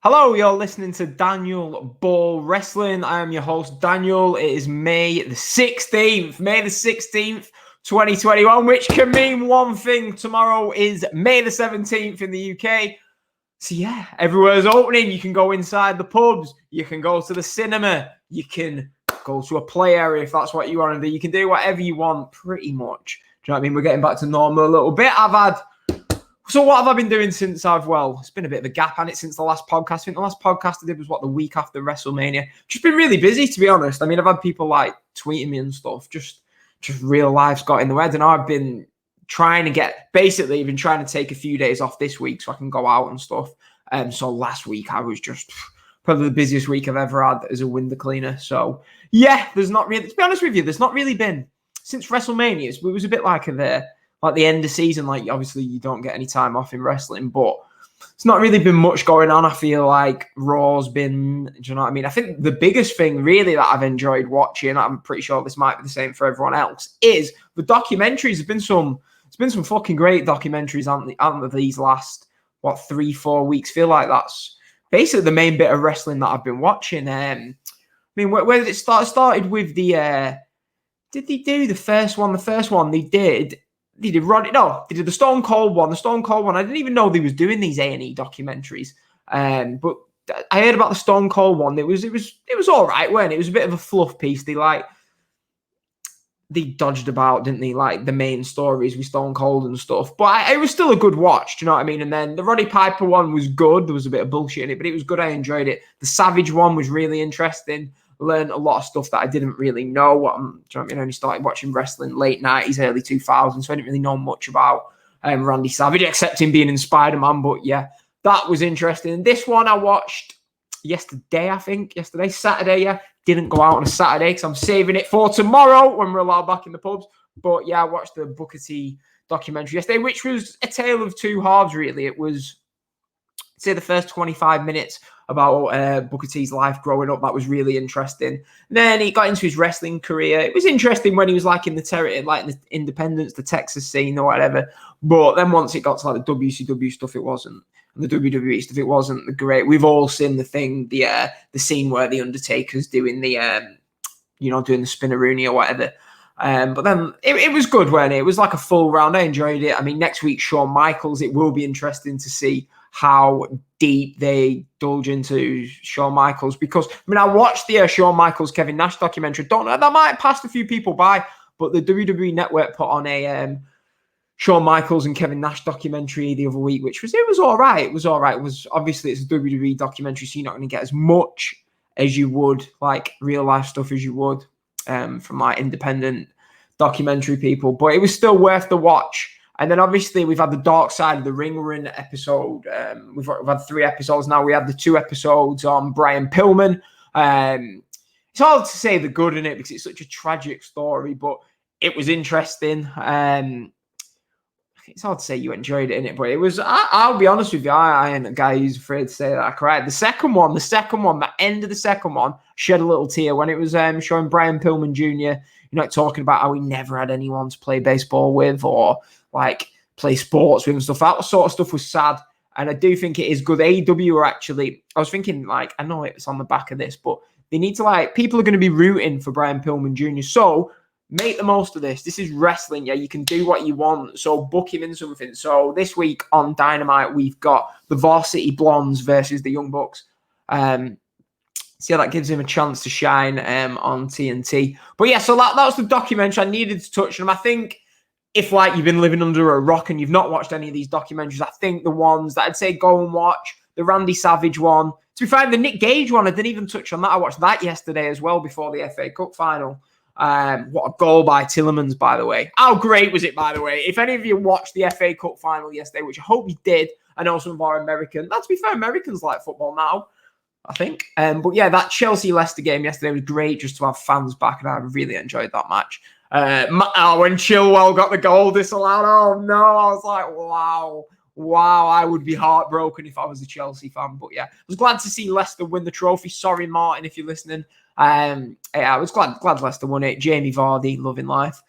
Hello, you're listening to Daniel Ball Wrestling. I am your host, Daniel. It is May the 16th, 2021, which can mean one thing. Tomorrow is May the 17th in the UK. So yeah, everywhere's opening. You can go inside the pubs. You can go to the cinema. You can go to a play area if that's what you want to do. You can do whatever you want pretty much. Do you know what I mean? We're getting back to normal a little bit. So what have I been doing since it's been a bit of a gap, hasn't it, since the last podcast? I think the last podcast I did was, the week after WrestleMania. Just been really busy, to be honest. I mean, I've had people, tweeting me and stuff. Just real life's got in the way. And I've been trying to take a few days off this week so I can go out and stuff. So last week I was just probably the busiest week I've ever had as a window cleaner. So, yeah, to be honest with you, there's not really been, since WrestleMania, it was a bit like the end of season, obviously you don't get any time off in wrestling, but it's not really been much going on. I feel like Raw's been, do you know what I mean? I think the biggest thing really that I've enjoyed watching, I'm pretty sure this might be the same for everyone else, is the documentaries. There's been some fucking great documentaries on these last, 3-4 weeks. Feel like that's basically the main bit of wrestling that I've been watching. I mean, where did it start? It started with the, did they do the first one? The first one they did the Stone Cold one. The Stone Cold one, I didn't even know they was doing these A&E documentaries. But I heard about the Stone Cold one. It was all right, weren't it? It was a bit of a fluff piece. They dodged about, didn't they? The main stories with Stone Cold and stuff. But it was still a good watch, do you know what I mean? And then the Roddy Piper one was good. There was a bit of bullshit in it, but it was good. I enjoyed it. The Savage one was really interesting. Learned a lot of stuff that I didn't really know. Do you know what I mean? I only started watching wrestling late 90s, early 2000s, so I didn't really know much about Randy Savage, except him being in Spider-Man. But yeah, that was interesting. This one I watched yesterday, Saturday, yeah. Didn't go out on a Saturday because I'm saving it for tomorrow when we're allowed back in the pubs. But yeah, I watched the Booker T documentary yesterday, which was a tale of two halves, really. It was, say, the first 25 minutes about Booker T's life growing up. That was really interesting. And then he got into his wrestling career. It was interesting when he was in the territory, in the independence, the Texas scene or whatever. But then once it got to the WCW stuff, it wasn't. And the WWE stuff, it wasn't the great. We've all seen the scene where the Undertaker's doing the doing the spinneroonie or whatever. But then it was good, wasn't it? It was like a full round. I enjoyed it. I mean, next week, Shawn Michaels, it will be interesting to see how deep they indulge into Shawn Michaels, because I watched the Shawn Michaels Kevin Nash documentary. Don't know, that might have passed a few people by, but the WWE Network put on a Shawn Michaels and Kevin Nash documentary the other week, which was all right. It was all right. It was, obviously it's a WWE documentary, so you're not going to get as much as you would real life stuff as you would from independent documentary people, but it was still worth the watch. And then obviously we've had the Dark Side of the Ring Ring episode. We've had 3 episodes now. We had the 2 episodes on Brian Pillman. It's hard to say the good in it because it's such a tragic story, but it was interesting. It's hard to say you enjoyed it in it, but it was. I'll be honest with you, I ain't a guy who's afraid to say that I cried. The second one, the end of the second one, shed a little tear when it was showing Brian Pillman Jr. Talking about how he never had anyone to play baseball with or play sports with and stuff. That sort of stuff was sad. And I do think it is good. AEW are actually, I was thinking, I know it's on the back of this, but they need to, people are going to be rooting for Brian Pillman Jr. So make the most of this. This is wrestling. Yeah, you can do what you want. So book him in something. So this week on Dynamite, we've got the Varsity Blondes versus the Young Bucks. So that gives him a chance to shine on TNT. But yeah, so that was the documentary. I needed to touch on them. I think if you've been living under a rock and you've not watched any of these documentaries, I think the ones that I'd say go and watch, the Randy Savage one. To be fair, the Nick Gage one, I didn't even touch on that. I watched that yesterday as well before the FA Cup final. What a goal by Tillemans, by the way. How great was it, by the way? If any of you watched the FA Cup final yesterday, which I hope you did, I know some of our Americans, to be fair, Americans like football now, I think. But yeah, that Chelsea-Leicester game yesterday was great just to have fans back, and I really enjoyed that match. When Chilwell got the goal disallowed, oh no, I was like, wow, I would be heartbroken if I was a Chelsea fan. But yeah, I was glad to see Leicester win the trophy. Sorry, Martin, if you're listening. I was glad Leicester won it. Jamie Vardy, loving life.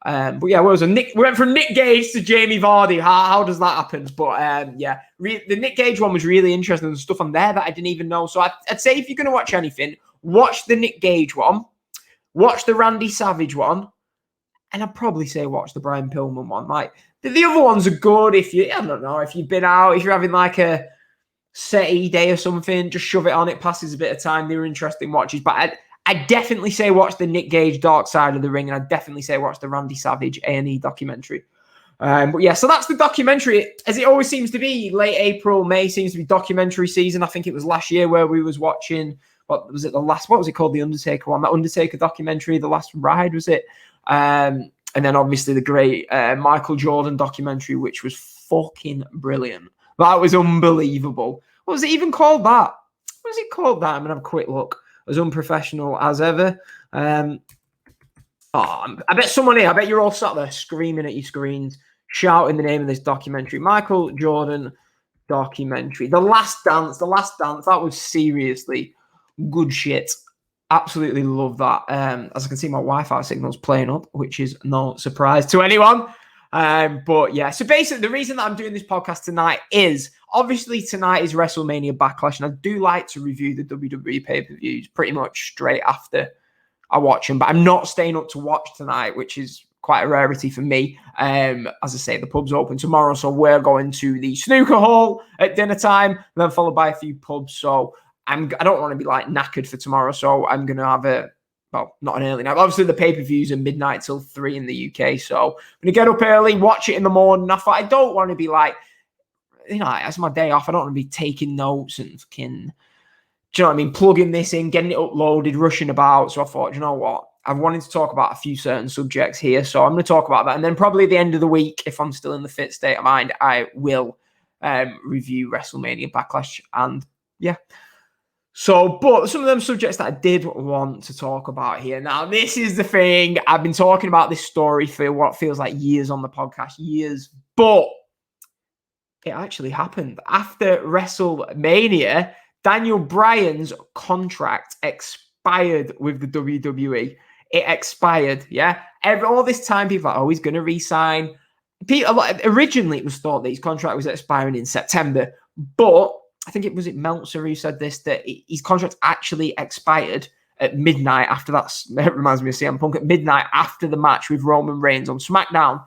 But yeah, we went from Nick Gage to Jamie Vardy. How does that happen? But yeah, the Nick Gage one was really interesting. There's stuff on there that I didn't even know. So I'd say if you're going to watch anything, watch the Nick Gage one, watch the Randy Savage one, and I'd probably say watch the Brian Pillman one. Like the other ones are good if I don't know, if you've been out, if you're having like a SETI day or something, just shove it on. It passes a bit of time. They're interesting watches. But I definitely say watch the Nick Gage Dark Side of the Ring, and I definitely say watch the Randy Savage A&E documentary. But yeah, so that's the documentary. As it always seems to be, late April, May seems to be documentary season. I think it was last year where we was watching, what was it called? The Undertaker one, that Undertaker documentary, The Last Ride, was it? And then obviously the great Michael Jordan documentary, which was fucking brilliant. That was unbelievable. What was it even called that? What was it called that? I'm going to have a quick look. As unprofessional as ever. I bet someone here, I bet you're all sat there screaming at your screens, shouting the name of this documentary. Michael Jordan documentary. The Last Dance. That was seriously good shit. Absolutely love that. As I can see, my Wi-Fi signal's playing up, which is no surprise to anyone. But yeah, so basically the reason that I'm doing this podcast tonight is obviously tonight is WrestleMania Backlash, and I do like to review the WWE pay-per-views pretty much straight after I watch them, but I'm not staying up to watch tonight, which is quite a rarity for me. As I say, the pub's open tomorrow, so we're going to the snooker hall at dinner time, and then followed by a few pubs. So I don't want to be like knackered for tomorrow, so I'm going to have not an early night. Obviously, the pay-per-views are midnight till 3 in the UK, so I'm going to get up early, watch it in the morning. I thought I don't want to be like, as my day off, I don't want to be taking notes and fucking, do you know what I mean, plugging this in, getting it uploaded, rushing about. So I thought, you know what, I've wanted to talk about a few certain subjects here, so I'm going to talk about that. And then probably at the end of the week, if I'm still in the fit state of mind, I will review WrestleMania Backlash. And yeah. So, but some of them subjects that I did want to talk about here. Now, this is the thing. I've been talking about this story for what feels like years on the podcast, but it actually happened. After WrestleMania, Daniel Bryan's contract expired with the WWE. It expired, yeah? All this time, people are always going to re-sign. Originally, it was thought that his contract was expiring in September, but I think it was Meltzer who said this, that his contract actually expired at midnight after that. It reminds me of CM Punk, at midnight after the match with Roman Reigns on Smackdown.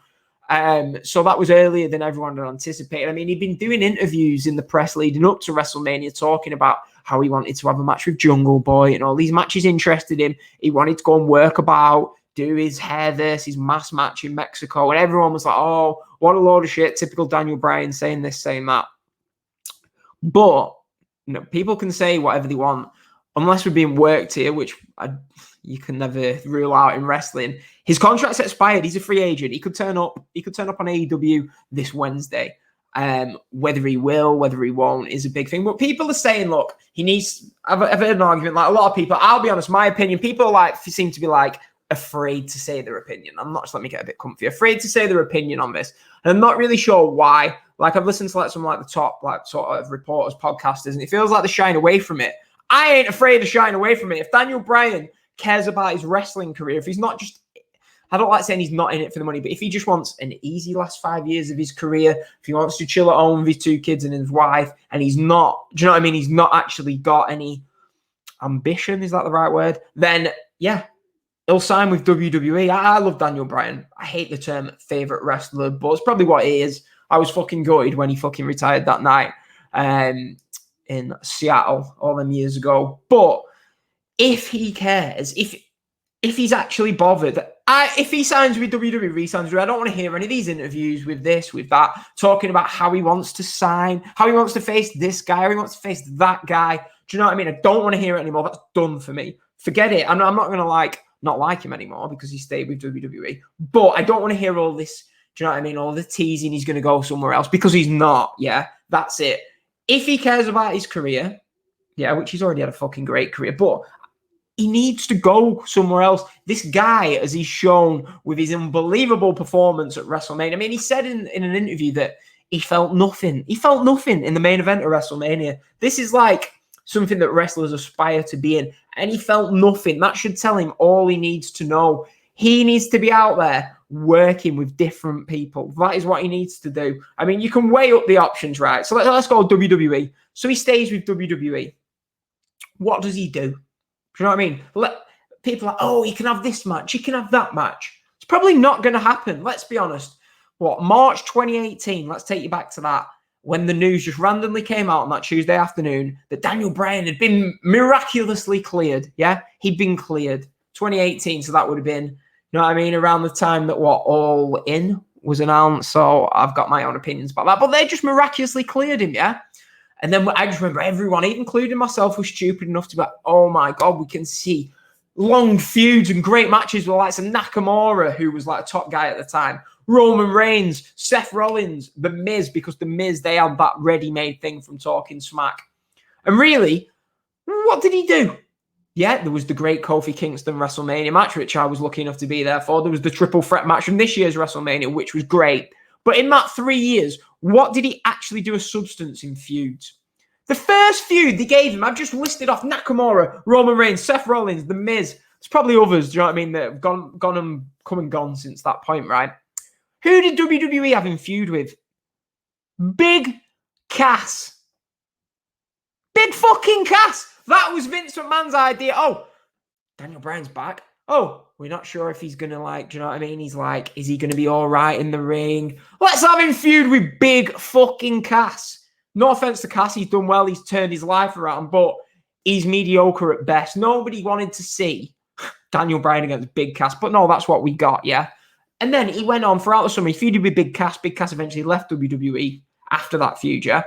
So that was earlier than everyone had anticipated. I mean, he'd been doing interviews in the press leading up to WrestleMania, talking about how he wanted to have a match with Jungle Boy and all these matches interested him. He wanted to go and work about, do his hair his mass match in Mexico. And everyone was like, oh, what a load of shit. Typical Daniel Bryan saying this, saying that. But people can say whatever they want, unless we're being worked here, which you can never rule out in wrestling. His contract's expired. He's a free agent. He could turn up on AEW this Wednesday. Whether he will, whether he won't is a big thing. But people are saying, look, he needs. I've heard an argument, like a lot of people. I'll be honest, my opinion. People seem to be afraid to say their opinion. I'm not. Just let me get a bit comfy. Afraid to say their opinion on this, and I'm not really sure why. I've listened to some the top sort of reporters, podcasters, and it feels like they're shying away from it. I ain't afraid of shying away from it. If Daniel Bryan cares about his wrestling career, if he's not just, I don't like saying he's not in it for the money, but if he just wants an easy last 5 years of his career, if he wants to chill at home with his 2 kids and his wife, and he's not, do you know what I mean? He's not actually got any ambition, is that the right word? Then, yeah, he'll sign with WWE. I love Daniel Bryan. I hate the term favorite wrestler, but it's probably what it is. I was fucking gutted when he fucking retired that night in Seattle all them years ago. But if he cares, if he's actually bothered, if he signs with WWE, re-signs with, I don't want to hear any of these interviews with this, with that, talking about how he wants to sign, how he wants to face this guy, or he wants to face that guy. Do you know what I mean? I don't want to hear it anymore. That's done for me. Forget it. I'm not going to not like him anymore because he stayed with WWE. But I don't want to hear all this. Do you know what I mean? All the teasing he's going to go somewhere else, because he's not. Yeah, that's it. If he cares about his career, yeah, which he's already had a fucking great career, but he needs to go somewhere else. This guy, as he's shown with his unbelievable performance at WrestleMania, I mean, he said in an interview that he felt nothing. He felt nothing in the main event of WrestleMania. This is something that wrestlers aspire to be in, and he felt nothing. That should tell him all he needs to know. He needs to be out there working with different people. That is what he needs to do. I mean, you can weigh up the options, right? So let's go WWE. So he stays with WWE. What does he do? Do you know what I mean? People are like, oh, he can have this match. He can have that match. It's probably not going to happen. Let's be honest. March 2018, let's take you back to that, when the news just randomly came out on that Tuesday afternoon that Daniel Bryan had been miraculously cleared. Yeah, he'd been cleared. 2018, so that would have been, you know what I mean, around the time that All In was announced. So I've got my own opinions about that, but they just miraculously cleared him, yeah? And then I just remember everyone, including myself, was stupid enough to be like, oh my God, we can see long feuds and great matches with like some Nakamura, who was like a top guy at the time, Roman Reigns, Seth Rollins, The Miz, because The Miz, they had that ready-made thing from Talking Smack. And really, what did he do? Yeah, there was the great Kofi Kingston WrestleMania match, which I was lucky enough to be there for. There was the triple threat match from this year's WrestleMania, which was great. But in that 3 years, what did he actually do as substance in feuds? The first feud they gave him, I've just listed off Nakamura, Roman Reigns, Seth Rollins, The Miz. There's probably others, do you know what I mean, that have gone and come and gone since that point, right? Who did WWE have him feud with? Big Cass. Big fucking Cass. That was Vince McMahon's idea. Oh, Daniel Bryan's back. Oh, we're not sure if he's going to do you know what I mean? He's like, is he going to be all right in the ring? Let's have him feud with Big fucking Cass. No offense to Cass, he's done well. He's turned his life around, but he's mediocre at best. Nobody wanted to see Daniel Bryan against Big Cass, but no, that's what we got, yeah? And then he went on throughout the summer. He feuded with Big Cass. Big Cass eventually left WWE after that feud, yeah?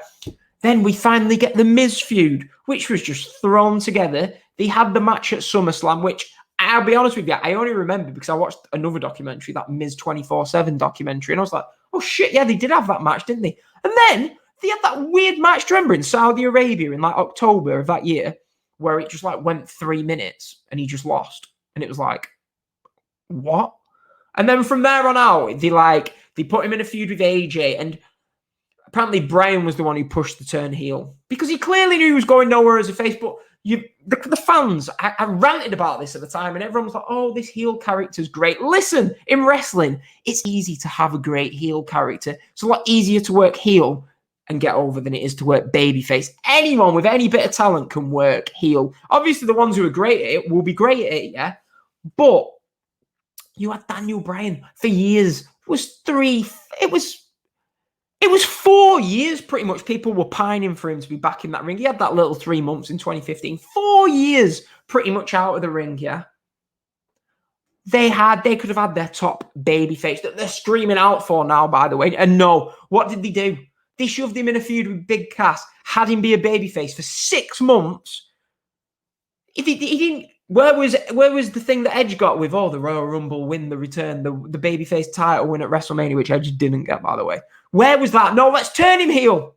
Then we finally get the Miz feud, which was just thrown together. They had the match at SummerSlam, which I'll be honest with you, I only remember because I watched another documentary, that Miz 24/7 documentary, and I was like, oh shit, yeah, they did have that match, didn't they? And then they had that weird match, do you remember, in Saudi Arabia in like October of that year, where it just like went 3 minutes and he just lost. And it was like, what? And then from there on out, they put him in a feud with AJ, and apparently Bryan was the one who pushed the turn heel because he clearly knew he was going nowhere as a face. But the fans, I ranted about this at the time, and everyone was like, oh, this heel character's great. Listen, in wrestling, it's easy to have a great heel character. It's a lot easier to work heel and get over than it is to work babyface. Anyone with any bit of talent can work heel. Obviously, the ones who are great at it will be great at it, yeah? But you had Daniel Bryan for years. It was 4 years pretty much. People were pining for him to be back in that ring. He had that little 3 months in 2015. 4 years pretty much out of the ring, yeah? They could have had their top babyface that they're screaming out for now, by the way. And no, what did they do? They shoved him in a feud with Big Cass, had him be a babyface for 6 months. If he didn't, where was the thing that Edge got with, the Royal Rumble win, the return, the babyface title win at WrestleMania, which Edge didn't get, by the way. Where was that? No, let's turn him heel.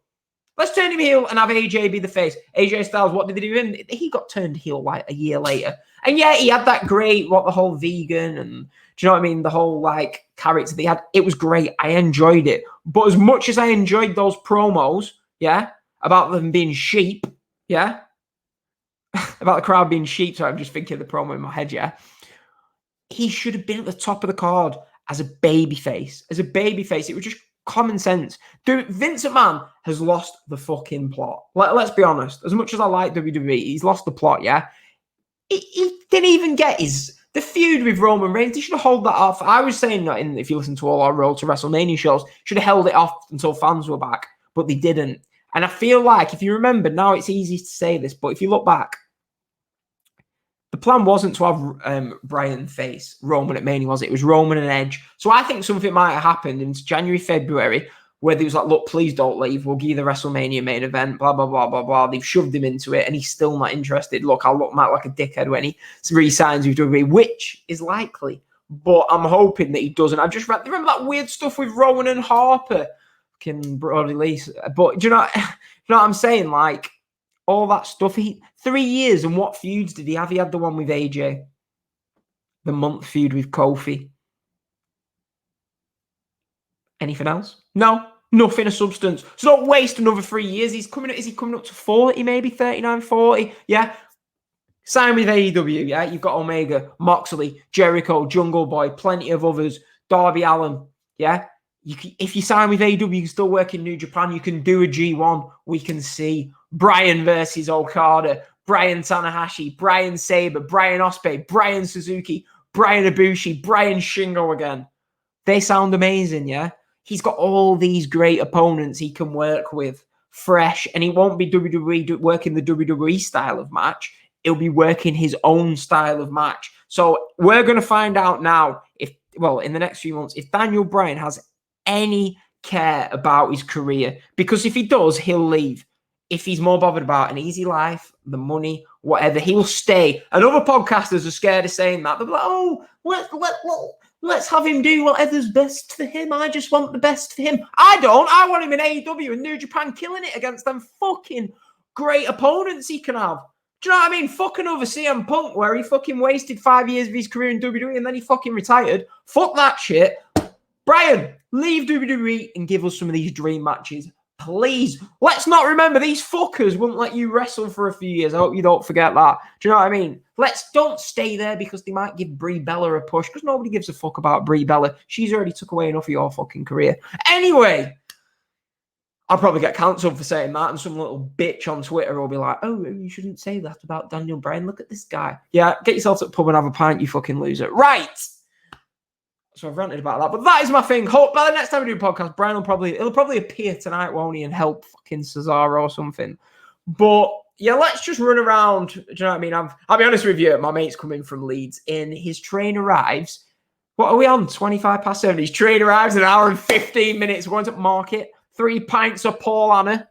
Let's turn him heel and have AJ be the face. AJ Styles, what did they do? He got turned heel like a year later. And yeah, he had that great, the whole vegan and, do you know what I mean? The whole character they had. It was great. I enjoyed it. But as much as I enjoyed those promos, yeah, about them being sheep, yeah, about the crowd being sheep, so I'm just thinking of the promo in my head, yeah, he should have been at the top of the card as a babyface. As a babyface, it was just common sense. Dude, Vince McMahon has lost the fucking plot. Let's be honest. As much as I like WWE, he's lost the plot, yeah? He didn't even get the feud with Roman Reigns. He should have held that off. I was saying that if you listen to all our Road to WrestleMania shows, should have held it off until fans were back, but they didn't. And I feel like, if you remember, now it's easy to say this, but if you look back, the plan wasn't to have Bryan face Roman at Mania, was it? It was Roman and Edge. So I think something might have happened in January, February, where they was like, look, please don't leave. We'll give you the WrestleMania main event, blah, blah, blah, blah, blah. They've shoved him into it, and he's still not interested. Look, I'll look like a dickhead when he re-signs with WWE, which is likely. But I'm hoping that he doesn't. I've just read, remember that weird stuff with Rowan and Harper? Fucking Brody Lee. But do you know what I'm saying? All that stuff. 3 years, and what feuds did he have? He had the one with AJ. The month feud with Kofi. Anything else? No. Nothing of substance. So don't waste another 3 years. Is he coming up to 40, maybe 39, 40? Yeah. Sign with AEW, yeah? You've got Omega, Moxley, Jericho, Jungle Boy, plenty of others, Darby Allin, yeah? If you sign with AEW, you can still work in New Japan. You can do a G1. We can see Bryan versus Okada, Bryan Tanahashi, Bryan Sabre, Bryan Ospreay, Bryan Suzuki, Bryan Ibushi, Bryan Shingo again. They sound amazing, yeah? He's got all these great opponents he can work with, fresh, and he won't be WWE working the WWE style of match. He'll be working his own style of match. So we're going to find out now in the next few months, if Daniel Bryan has any care about his career. Because if he does, he'll leave. If he's more bothered about an easy life, the money, whatever, he'll stay. And other podcasters are scared of saying that. They're like, oh, let's have him do whatever's best for him. I just want the best for him. I don't. I want him in AEW and New Japan killing it against them fucking great opponents he can have. Do you know what I mean? Fucking over CM Punk, where he fucking wasted 5 years of his career in WWE and then he fucking retired. Fuck that shit. Bryan, leave WWE and give us some of these dream matches. Please. Let's not remember these fuckers wouldn't let you wrestle for a few years. I hope you don't forget that. Do you know what I mean? Don't stay there because they might give Brie Bella a push because nobody gives a fuck about Brie Bella. She's already took away enough of your fucking career. Anyway, I'll probably get cancelled for saying that, and some little bitch on Twitter will be like, oh, you shouldn't say that about Daniel Bryan. Look at this guy. Yeah, get yourself to the pub and have a pint, you fucking loser. Right. So I've ranted about that, but that is my thing. Hope by the next time we do a podcast, Bryan will probably appear tonight, won't he, and help fucking Cesaro or something. But yeah, let's just run around. Do you know what I mean? I'll be honest with you, my mate's coming from Leeds. His train arrives. What are we on? 25 past 7. His train arrives in an hour and 15 minutes. We're going to market. 3 pints of Paul Anna.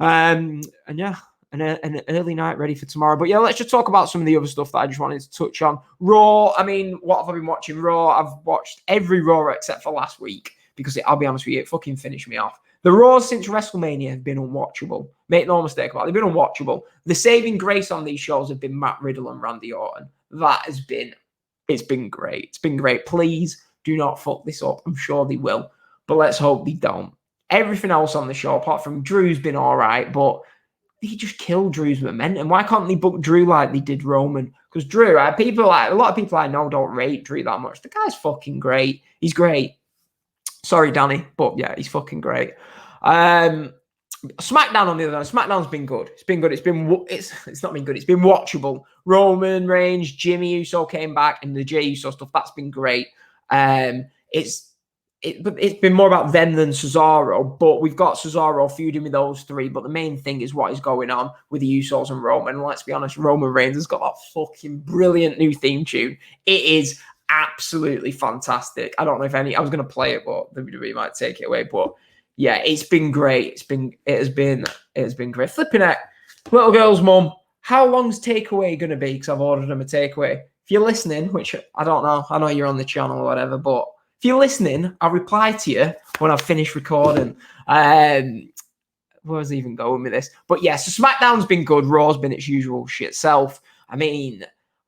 And yeah, an early night ready for tomorrow. But yeah, let's just talk about some of the other stuff that I just wanted to touch on. Raw, I mean, what have I been watching? Raw, I've watched every Raw except for last week because I'll be honest with you, it fucking finished me off. The Raws since WrestleMania have been unwatchable. Make no mistake about it, they've been unwatchable. The saving grace on these shows have been Matt Riddle and Randy Orton. It's been great. It's been great. Please do not fuck this up. I'm sure they will, but let's hope they don't. Everything else on the show, apart from Drew's been all right, but he just killed Drew's momentum. Why can't they book Drew like they did Roman? Because Drew, a lot of people I know don't rate Drew that much. The guy's fucking great. He's great. Sorry, Danny, but yeah, he's fucking great. SmackDown on the other hand, SmackDown's been good. It's been good. It's not been good. It's been watchable. Roman Reigns, Jimmy Uso came back, and the Jey Uso stuff. That's been great. It's been more about them than Cesaro, but we've got Cesaro feuding with those three. But the main thing is what is going on with the Usos and Roman. And let's be honest, Roman Reigns has got that fucking brilliant new theme tune. It is absolutely fantastic. I don't know if I was going to play it, but WWE might take it away. But yeah, it's been great. It has been great. Flipping it, little girl's mum. How long's takeaway going to be? Because I've ordered them a takeaway. If you're listening, which I don't know, I know you're on the channel or whatever, but if you're listening, I'll reply to you when I've finished recording. Where was I even going with this? But yeah, so SmackDown's been good. Raw's been its usual shit self. I mean,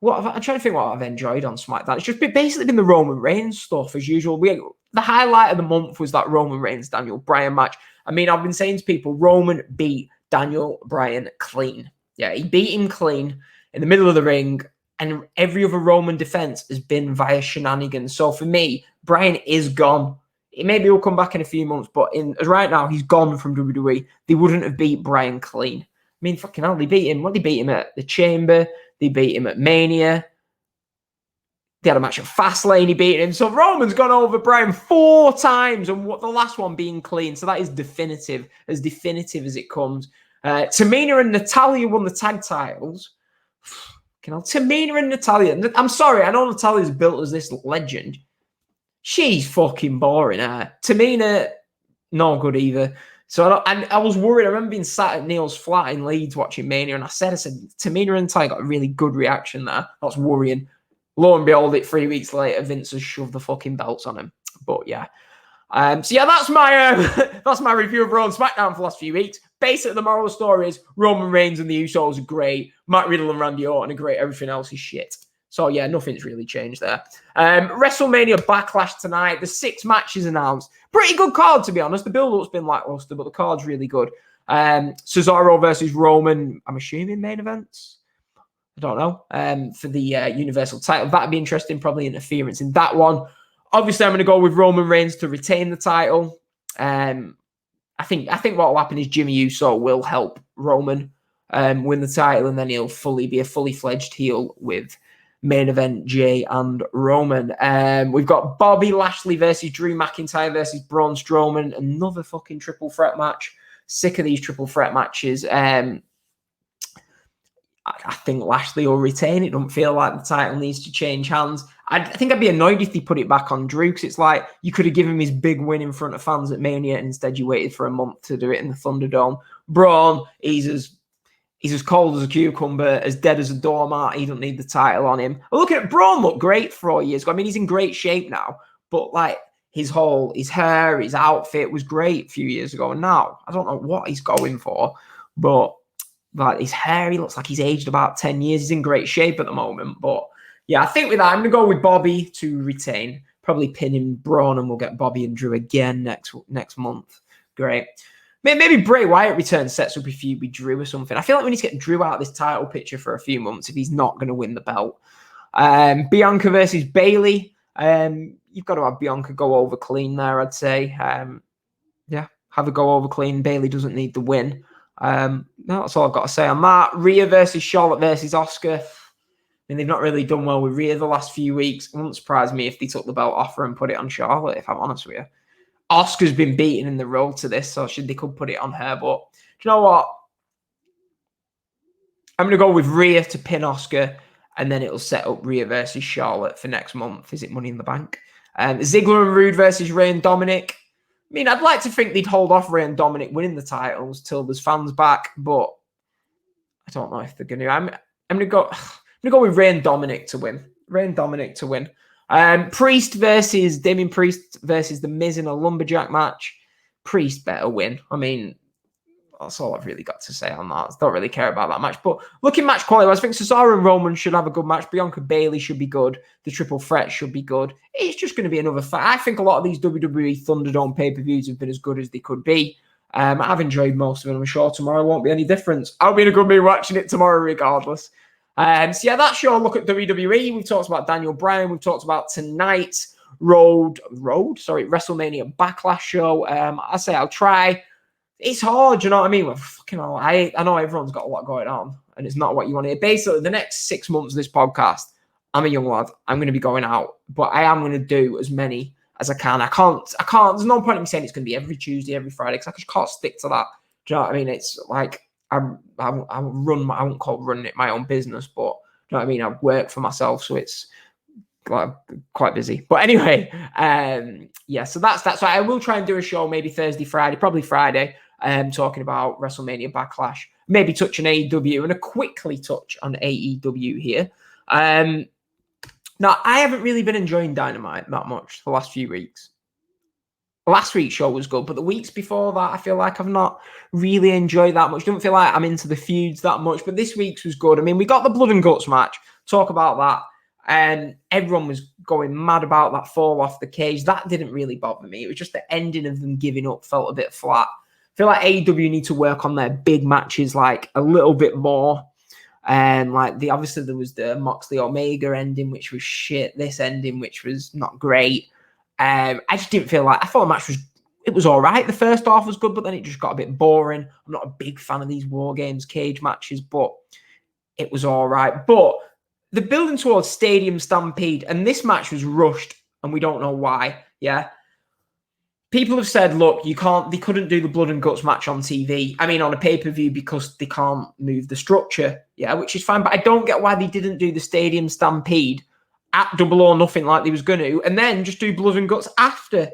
I'm trying to think what I've enjoyed on SmackDown. It's just basically been the Roman Reigns stuff as usual. The highlight of the month was that Roman Reigns Daniel Bryan match. I mean, I've been saying to people, Roman beat Daniel Bryan clean. Yeah, he beat him clean in the middle of the ring. And every other Roman defense has been via shenanigans. So for me, Bryan is gone. Maybe he'll come back in a few months, but right now, he's gone from WWE. They wouldn't have beat Bryan clean. I mean, fucking hell, they beat him. What did they beat him at? The Chamber. They beat him at Mania. They had a match at Fastlane. He beat him. So Roman's gone over Bryan 4 times, and the last one being clean. So that is definitive as it comes. Tamina and Natalya won the tag titles. Tamina and Natalya. I'm sorry, I know Natalya's built as this legend. She's fucking boring. Tamina, no good either. So I was worried. I remember being sat at Neil's flat in Leeds watching Mania, and I said, Tamina and Natalya got a really good reaction there. That's worrying. Lo and behold, 3 weeks later, Vince has shoved the fucking belts on him. But yeah. So yeah, that's my review of Raw and SmackDown for the last few weeks. Basically, the moral of the story is Roman Reigns and the Usos are great. Matt Riddle and Randy Orton are great. Everything else is shit. So yeah, nothing's really changed there. WrestleMania Backlash tonight. The 6 matches announced. Pretty good card, to be honest. The build-up's been lackluster, but the card's really good. Cesaro versus Roman, I'm assuming main events. I don't know, for the Universal title. That'd be interesting, probably interference in that one. Obviously, I'm going to go with Roman Reigns to retain the title. I think what will happen is Jimmy Uso will help Roman win the title, and then he'll be a fully fledged heel with main event Jay and Roman. We've got Bobby Lashley versus Drew McIntyre versus Braun Strowman. Another fucking triple threat match. Sick of these triple threat matches. I think Lashley will retain. It don't feel like the title needs to change hands. I think I'd be annoyed if they put it back on Drew, because it's like you could have given him his big win in front of fans at Mania, and instead you waited for a month to do it in the Thunderdome. Braun, he's as cold as a cucumber, as dead as a doormat. He don't need the title on him. Look at Braun, look great 4 years ago. I mean, he's in great shape now, but like his hair, his outfit was great a few years ago. And now I don't know what he's going for, but like his hair, he looks like he's aged about 10 years. He's in great shape at the moment. But yeah, I think with that, I'm going to go with Bobby to retain. Probably pinning Braun, and we'll get Bobby and Drew again next month. Great. Maybe Bray Wyatt returns, sets up a feud with Drew or something. I feel like we need to get Drew out of this title picture for a few months if he's not going to win the belt. Bianca versus Bayley. You've got to have Bianca go over clean there, I'd say. Yeah, have her go over clean. Bayley doesn't need the win. No, that's all I've got to say on that. Rhea versus Charlotte versus Asuka. I mean, they've not really done well with Rhea the last few weeks. It wouldn't surprise me if they took the belt off her and put it on Charlotte, if I'm honest with you. Asuka's been beaten in the road to this, so they could put it on her. But do you know what? I'm going to go with Rhea to pin Asuka, and then it'll set up Rhea versus Charlotte for next month. Is it Money in the Bank? Ziggler and Rude versus Rey and Dominic. I mean, I'd like to think they'd hold off Rey and Dominic winning the titles till there's fans back, but I don't know if they're going to. I'm going to go with Rey and Dominic to win. Priest versus Damien Priest versus The Miz in a lumberjack match. Priest better win. I mean, that's all I've really got to say on that. I don't really care about that match. But looking match quality, I think Cesaro and Roman should have a good match. Bianca Bayley should be good. The triple threat should be good. It's just going to be another fight. I think a lot of these WWE Thunderdome pay-per-views have been as good as they could be. I've enjoyed most of them. I'm sure tomorrow won't be any difference. I'll be in a good mood watching it tomorrow regardless. So yeah, that's your look at WWE. We've talked about Daniel Bryan. We've talked about tonight's WrestleMania Backlash show. I say I'll try. It's hard, you know what I mean? Well, fucking hell, I know everyone's got a lot going on, and it's not what you want to hear. Basically, the next 6 months of this podcast, I'm a young lad. I'm going to be going out, but I am going to do as many as I can. I can't. There's no point in me saying it's going to be every Tuesday, every Friday, because I just can't stick to that. Do you know what I mean? It's like I won't call running it my own business, but do you know what I mean? I work for myself, so it's quite busy. But anyway, yeah, so that's why I will try and do a show maybe Thursday, Friday, probably Friday, talking about WrestleMania Backlash, maybe touch on AEW, and a quickly touch on AEW here. Now, I haven't really been enjoying Dynamite that much the last few weeks. Last week's show was good, but the weeks before that, I feel like I've not really enjoyed that much. Don't feel like I'm into the feuds that much, but this week's was good. I mean, we got the Blood and Guts match. Talk about that. And everyone was going mad about that fall off the cage. That didn't really bother me. It was just the ending of them giving up felt a bit flat. I feel like AEW need to work on their big matches like a little bit more. And obviously there was the Moxley Omega ending, which was shit. This ending, which was not great. I just didn't feel like, I thought the match was all right. The first half was good, but then it just got a bit boring. I'm not a big fan of these War Games cage matches, but it was all right. But the building towards Stadium Stampede, and this match was rushed, and we don't know why. Yeah. People have said, look, they couldn't do the Blood and Guts match on TV. I mean, on a pay-per-view, because they can't move the structure. Yeah, which is fine. But I don't get why they didn't do the Stadium Stampede at Double or Nothing like they was going to, and then just do Blood and Guts after.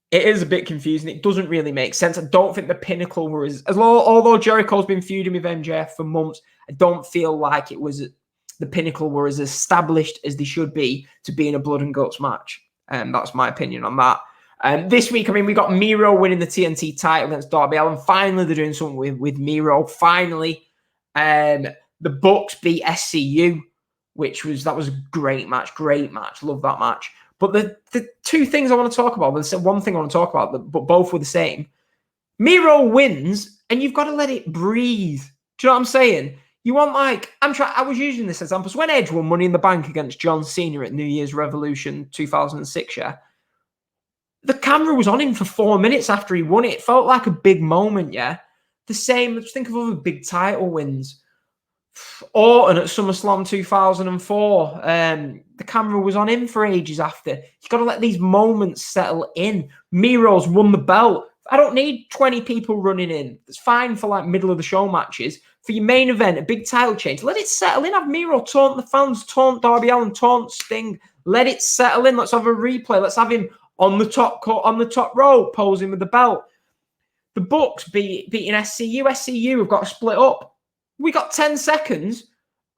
It is a bit confusing. It doesn't really make sense. I don't think the Pinnacle were although Jericho's been feuding with MJF for months, I don't feel like the Pinnacle were as established as they should be to be in a Blood and Guts match. And that's my opinion on that. This week, I mean, we got Miro winning the TNT title against Darby Allin. Finally, they're doing something with Miro. Finally, the Bucks beat SCU, that was a great match. Love that match. But the two things I want to talk about, there's one thing I want to talk about, but both were the same. Miro wins, and you've got to let it breathe. Do you know what I'm saying? You want I was using this example. So when Edge won Money in the Bank against John Cena at New Year's Revolution 2006, yeah, the camera was on him for 4 minutes after he won it. It felt like a big moment, yeah. The same, let's think of other big title wins. Orton at SummerSlam 2004. The camera was on him for ages after. You've got to let these moments settle in. Miro's won the belt. I don't need 20 people running in. It's fine for middle of the show matches. For your main event, a big title change, let it settle in. Have Miro taunt the fans, taunt Darby Allin, taunt Sting. Let it settle in. Let's have a replay. Let's have him on the top rope, posing with the belt. The Bucks beating SCU. SCU have got to split up. We got 10 seconds,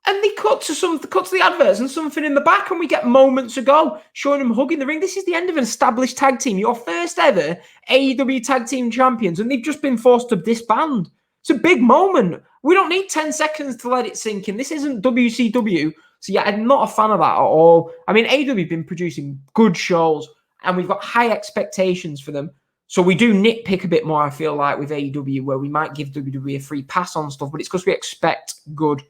and they cut to the adverts and something in the back, and we get moments ago showing them hugging the ring. This is the end of an established tag team. Your first ever AEW tag team champions, and they've just been forced to disband. It's a big moment. We don't need 10 seconds to let it sink in. This isn't WCW. So yeah, I'm not a fan of that at all. I mean, AEW have been producing good shows, and we've got high expectations for them. So we do nitpick a bit more, I feel like, with AEW, where we might give WWE a free pass on stuff, but it's because we expect good,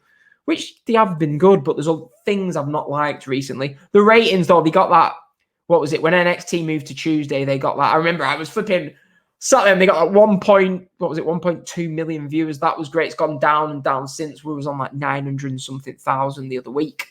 which they have been good, but there's other things I've not liked recently. The ratings, though, they got that, what was it, when NXT moved to Tuesday, they got that. I remember I was flipping Saturday, and they got 1.2 million viewers. That was great. It's gone down and down since. We was on 900 and something thousand the other week.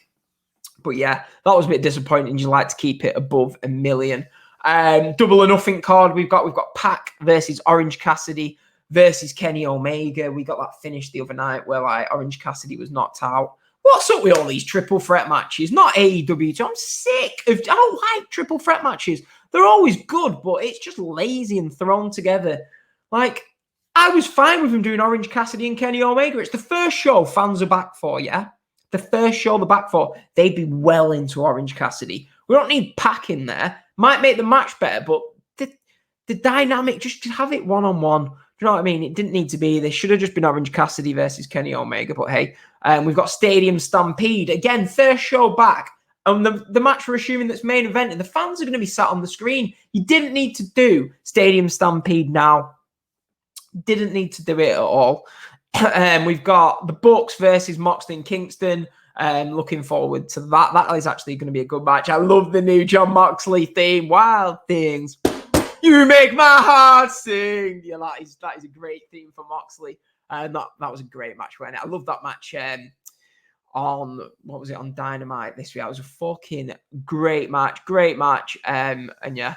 But yeah, that was a bit disappointing. You like to keep it above 1 million. Double or Nothing card. We've got Pac versus Orange Cassidy versus Kenny Omega. We got that finish the other night where Orange Cassidy was knocked out. What's up with all these triple threat matches? Not AEW. I'm sick of. I don't like triple threat matches. They're always good, but it's just lazy and thrown together. I was fine with them doing Orange Cassidy and Kenny Omega. It's the first show fans are back for, yeah? The first show they're back for. They'd be well into Orange Cassidy. We don't need Pac in there. Might make the match better, but the dynamic, just have it one-on-one. Do you know what I mean? It didn't need to be. They should have just been Orange Cassidy versus Kenny Omega, but hey. We've got Stadium Stampede. Again, first show back. And the match we're assuming that's main event, and the fans are going to be sat on the screen. You didn't need to do Stadium Stampede now. Didn't need to do it at all. We've got the Bucks versus Moxley and Kingston. Looking forward to that. That is actually going to be a good match. I love the new John Moxley theme. Wild Things. You make my heart sing. Yeah, that is a great theme for Moxley. That was a great match, wasn't it? I love that match on Dynamite this week. That was a fucking great match. And yeah,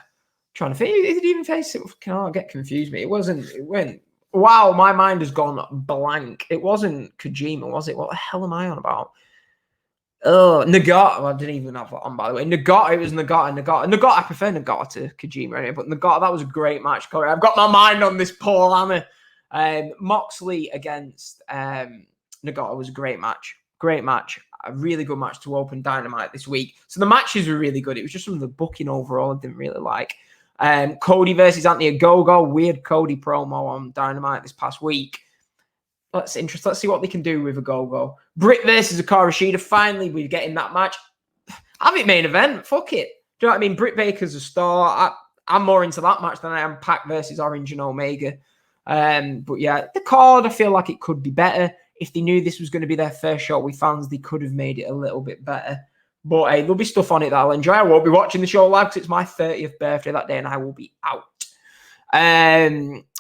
trying to think, did he even face it? Can I get confused? It went. Wow, my mind has gone blank. It wasn't Kojima, was it? What the hell am I on about? Oh, Nagata. Well, I didn't even have that on, by the way. Nagata, it was Nagata. I prefer Nagata to Kojima anyway, but Nagata, that was a great match, Corey. I've got my mind on this Paul Hammer. Moxley against Nagata was a great match. A really good match to open Dynamite this week. So the matches were really good. It was just some of the booking overall I didn't really like. Cody versus Anthony Ogogo. Weird Cody promo on Dynamite this past week. Let's see what they can do with Ogogo. Britt versus Hikaru Shida. Finally, we're getting that match. Have it main event. Fuck it. Do you know what I mean? Britt Baker's a star. I'm more into that match than I am Pac versus Orange and Omega. But yeah, the card, I feel like it could be better. If they knew this was going to be their first show with fans, they could have made it a little bit better. But hey, there'll be stuff on it that I'll enjoy. I won't be watching the show live because it's my 30th birthday that day and I will be out.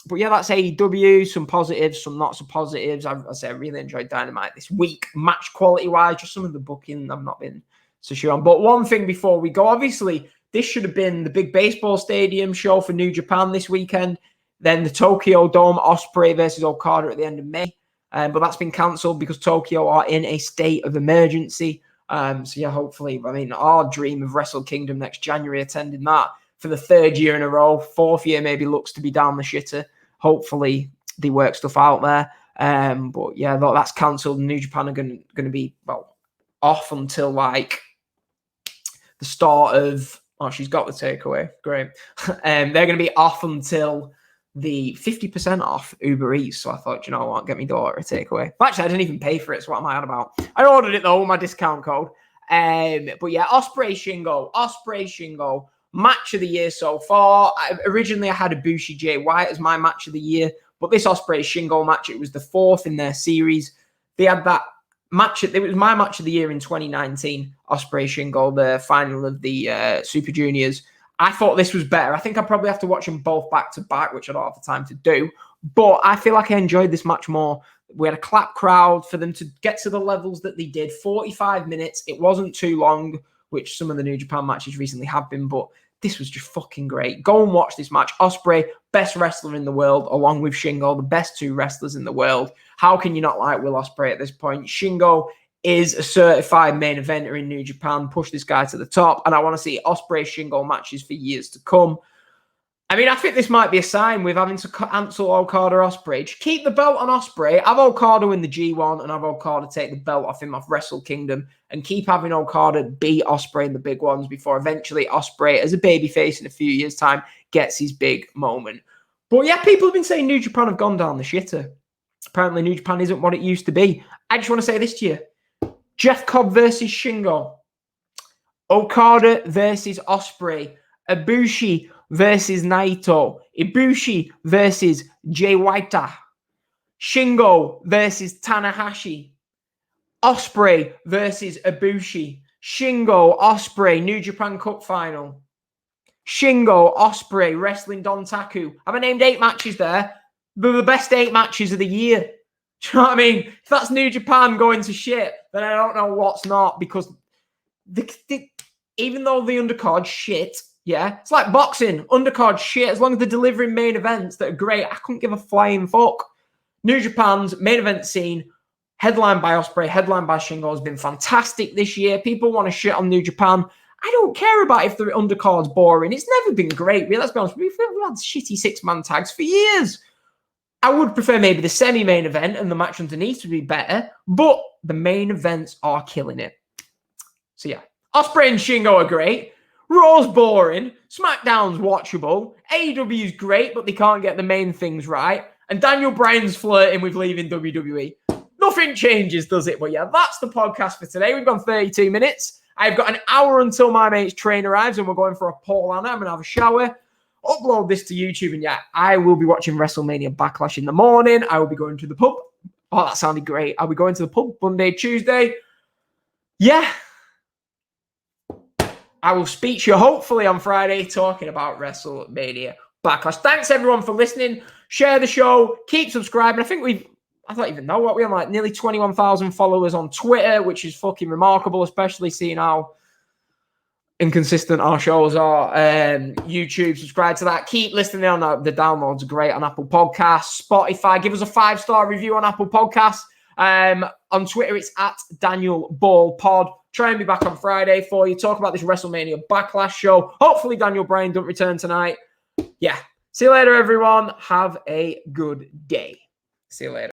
But yeah, that's AEW. Some positives, some not so positives. I really enjoyed Dynamite this week. Match quality-wise, just some of the booking I've not been so sure on. But one thing before we go, obviously, this should have been the big baseball stadium show for New Japan this weekend. Then the Tokyo Dome, Ospreay versus Okada at the end of May. But that's been cancelled because Tokyo are in a state of emergency. So yeah, hopefully, our dream of Wrestle Kingdom next January, attending that for the 3rd year in a row. 4th year maybe looks to be down the shitter. Hopefully they work stuff out there. But yeah, that's cancelled. New Japan are going to be off until the start of. Oh, she's got the takeaway. Great. They're going to be off until the 50% off Uber Eats. So I thought, you know what, get me daughter a takeaway. Actually, I didn't even pay for it. So what am I on about? I ordered it though with my discount code. But yeah, Ospreay Shingo. Match of the year so far. Originally, I had Ibushi Jay White as my match of the year. But this Ospreay Shingo match, it was the 4th in their series. They had that It was my match of the year in 2019, Ospreay Shingo, the final of the Super Juniors. I thought this was better. I think I probably have to watch them both back to back, which I don't have the time to do. But I feel like I enjoyed this match more. We had a clap crowd for them to get to the levels that they did. 45 minutes. It wasn't too long, which some of the New Japan matches recently have been, but this was just fucking great. Go and watch this match. Ospreay, best wrestler in the world, along with Shingo, the best two wrestlers in the world. How can you not like Will Ospreay at this point? Shingo is a certified main eventer in New Japan. Push this guy to the top. And I want to see Ospreay Shingo matches for years to come. I mean, I think this might be a sign with having to cancel Okada Ospreay. Just keep the belt on Ospreay. Have Okada win the G1 and have Okada take the belt off him off Wrestle Kingdom and keep having Okada beat Ospreay in the big ones before eventually Ospreay, as a babyface in a few years' time, gets his big moment. But yeah, people have been saying New Japan have gone down the shitter. Apparently, New Japan isn't what it used to be. I just want to say this to you. Jeff Cobb versus Shingo. Okada versus Ospreay. Ibushi versus Naito. Ibushi versus Jay White. Shingo versus Tanahashi. Ospreay versus Ibushi. Shingo, Ospreay, New Japan Cup final. Shingo, Ospreay, Wrestling Dontaku. Have I named 8 matches there? They're the best 8 matches of the year. Do you know what I mean? If that's New Japan going to shit, then I don't know what's not, because even though the undercard shit, yeah, it's like boxing, undercard shit, as long as they're delivering main events that are great, I couldn't give a flying fuck. New Japan's main event scene, headlined by Ospreay, headlined by Shingo, has been fantastic this year. People want to shit on New Japan. I don't care about if the undercard's boring. It's never been great, really. Let's be honest. We've had shitty 6-man tags for years. I would prefer maybe the semi-main event and the match underneath would be better, but the main events are killing it. So yeah, Ospreay and Shingo are great. Raw's boring. Smackdown's watchable. AEW's great, but they can't get the main things right. And Daniel Bryan's flirting with leaving WWE. Nothing changes, does it? But yeah, that's the podcast for today. We've gone 32 minutes. I've got an hour until my mate's train arrives and we're going for a Paul Anna. I'm going to have a shower, upload this to YouTube, and yeah, I will be watching WrestleMania Backlash in the morning. I will be going to the pub. Oh, that sounded great. I'll be going to the pub Monday, Tuesday. Yeah. I will speak to you hopefully on Friday talking about WrestleMania Backlash. Thanks everyone for listening. Share the show. Keep subscribing. I don't even know what we're on, like nearly 21,000 followers on Twitter, which is fucking remarkable, especially seeing how inconsistent our shows are. YouTube, subscribe to that. Keep listening on the downloads are great on Apple Podcasts, Spotify. Give us a 5-star review on Apple Podcasts. On Twitter, it's at Daniel Ball Pod. Try and be back on Friday for you. Talk about this WrestleMania Backlash show. Hopefully Daniel Bryan don't return tonight. Yeah. See you later, everyone. Have a good day. See you later.